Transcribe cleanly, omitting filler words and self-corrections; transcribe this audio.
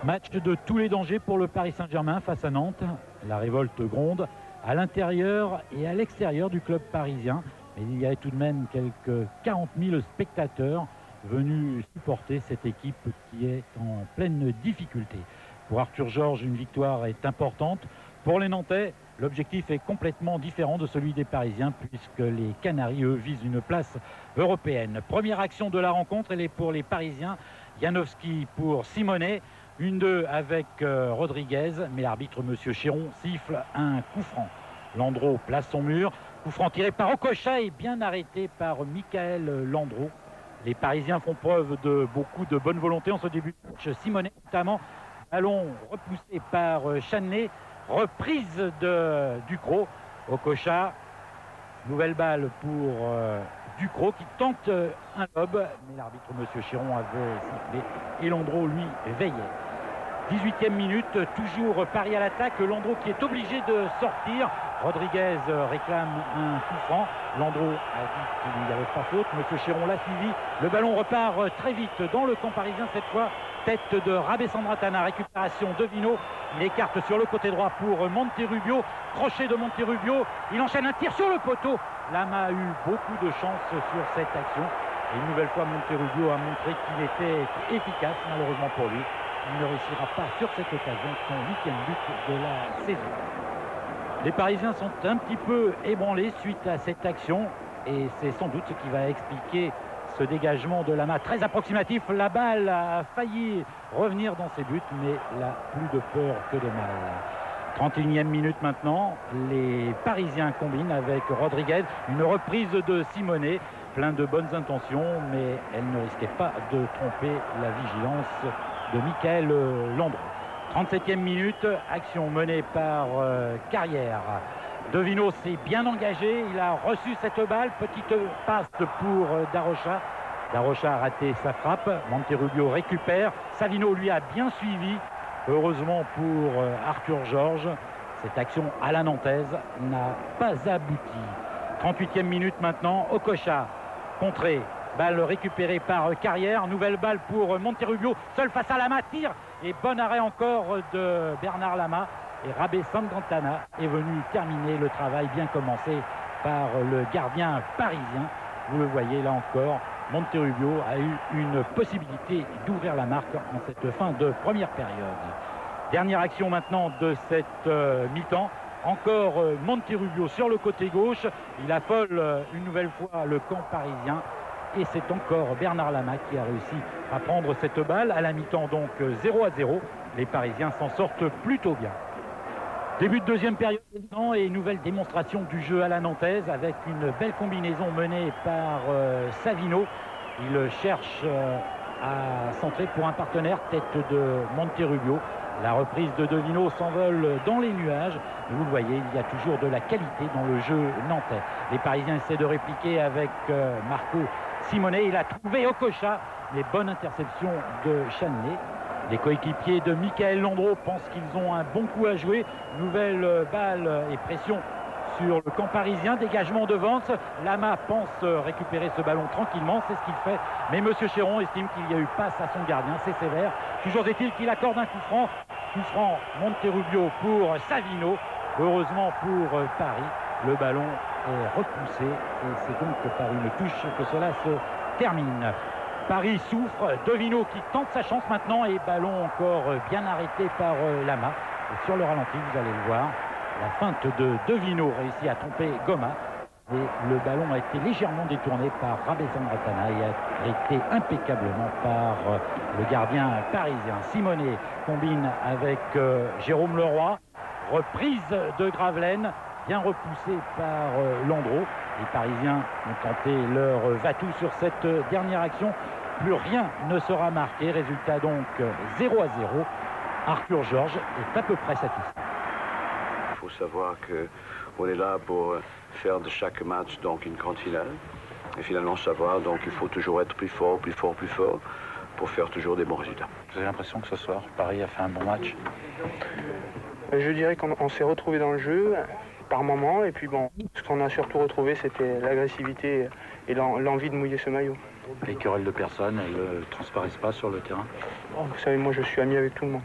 Match de tous les dangers pour le Paris Saint-Germain face à Nantes. La révolte gronde à l'intérieur et à l'extérieur du club parisien. Mais il y a tout de même quelques 40 000 spectateurs venus supporter cette équipe qui est en pleine difficulté. Pour Arthur Georges, une victoire est importante. Pour les Nantais, l'objectif est complètement différent de celui des Parisiens puisque les Canaries, eux, visent une place européenne. Première action de la rencontre, elle est pour les Parisiens. Janowski pour Simonet. 1-2 avec Rodriguez, mais l'arbitre, M. Chéron, siffle un coup franc. Landreau place son mur. Coup franc tiré par Okocha et bien arrêté par Michael Landreau. Les Parisiens font preuve de beaucoup de bonne volonté en ce début de match. Simonet notamment, ballon repoussé par Chanley. Reprise de Ducrot. Okocha, nouvelle balle pour Ducrot qui tente un lob, mais l'arbitre, M. Chéron, avait sifflé et Landreau, lui, veillait. 18e minute, toujours Paris à l'attaque. Landreau qui est obligé de sortir. Rodriguez réclame un coup franc. Landreau a dit qu'il n'y avait pas faute. Monsieur Chéron l'a suivi. Le ballon repart très vite dans le camp parisien cette fois. Tête de Rabé-Sandratana, récupération de Vino. Il écarte sur le côté droit pour Monterrubio. Crochet de Monterrubio. Il enchaîne un tir sur le poteau. Lama a eu beaucoup de chance sur cette action. Et une nouvelle fois, Monterrubio a montré qu'il était efficace, malheureusement pour lui. Il ne réussira pas sur cette occasion son 8e but de la saison. Les Parisiens sont un petit peu ébranlés suite à cette action et c'est sans doute ce qui va expliquer ce dégagement de Lama très approximatif. La balle a failli revenir dans ses buts, mais là, plus de peur que de mal. 31e minute maintenant, les Parisiens combinent avec Rodriguez. Une reprise de Simonet, plein de bonnes intentions, mais elle ne risquait pas de tromper la vigilance de Michael Landreau. 37e minute, action menée par Carrière. Devino s'est bien engagé, il a reçu cette balle, petite passe pour Darocha. Darocha a raté sa frappe, Monterrubio récupère, Savino lui a bien suivi. Heureusement pour Arthur Georges, cette action à la nantaise n'a pas abouti. 38e minute maintenant, Okocha contré. Balle récupérée par Carrière, nouvelle balle pour Monterrubio, seul face à Lama, tire et bon arrêt encore de Bernard Lama. Et Rabé-Sandratana est venu terminer le travail bien commencé par le gardien parisien. Vous le voyez là encore, Monterrubio a eu une possibilité d'ouvrir la marque en cette fin de première période. Dernière action maintenant de cette mi-temps. Encore Monterrubio sur le côté gauche. Il affole une nouvelle fois le camp parisien. Et c'est encore Bernard Lama qui a réussi à prendre cette balle. À la mi-temps donc 0-0. Les Parisiens s'en sortent plutôt bien. Début de deuxième période et nouvelle démonstration du jeu à la nantaise avec une belle combinaison menée par Savino. Il cherche à centrer pour un partenaire, tête de Monterrubio. La reprise de Devino s'envole dans les nuages. Vous le voyez, il y a toujours de la qualité dans le jeu nantais. Les Parisiens essaient de répliquer avec Marco Simonet. Il a trouvé Okocha. Les bonnes interceptions de Chanley. Les coéquipiers de Michael Landreau pensent qu'ils ont un bon coup à jouer. Nouvelle balle et pression sur le camp parisien. Dégagement de Vance. Lama pense récupérer ce ballon tranquillement. C'est ce qu'il fait. Mais M. Chéron estime qu'il y a eu passe à son gardien. C'est sévère. Toujours est-il qu'il accorde un coup franc. Coup franc Monterrubio pour Savino. Heureusement pour Paris, le ballon est repoussé. Et c'est donc par une touche que cela se termine. Paris souffre, Devino qui tente sa chance maintenant et ballon encore bien arrêté par Lama. Et sur le ralenti, vous allez le voir, la feinte de Devino réussit à tromper Goma. Et le ballon a été légèrement détourné par Rabé-Sandratana et a été impeccablement par le gardien parisien. Simonet combine avec Jérôme Leroy. Reprise de Gravelaine, bien repoussée par Landreau. Les Parisiens ont tenté leur va-tout sur cette dernière action. Plus rien ne sera marqué. Résultat donc 0-0. Arthur Georges est à peu près satisfait. Il faut savoir qu'on est là pour faire de chaque match donc une grande finale. Et finalement savoir donc il faut toujours être plus fort, plus fort, plus fort pour faire toujours des bons résultats. Vous avez l'impression que ce soir, Paris a fait un bon match? Je dirais qu'on s'est retrouvé dans le jeu. par moment. Et puis bon, ce qu'on a surtout retrouvé, c'était l'agressivité et l'envie de mouiller ce maillot. Les querelles de personnes, elles ne transparaissent pas sur le terrain? Oh, vous savez, moi je suis ami avec tout le monde.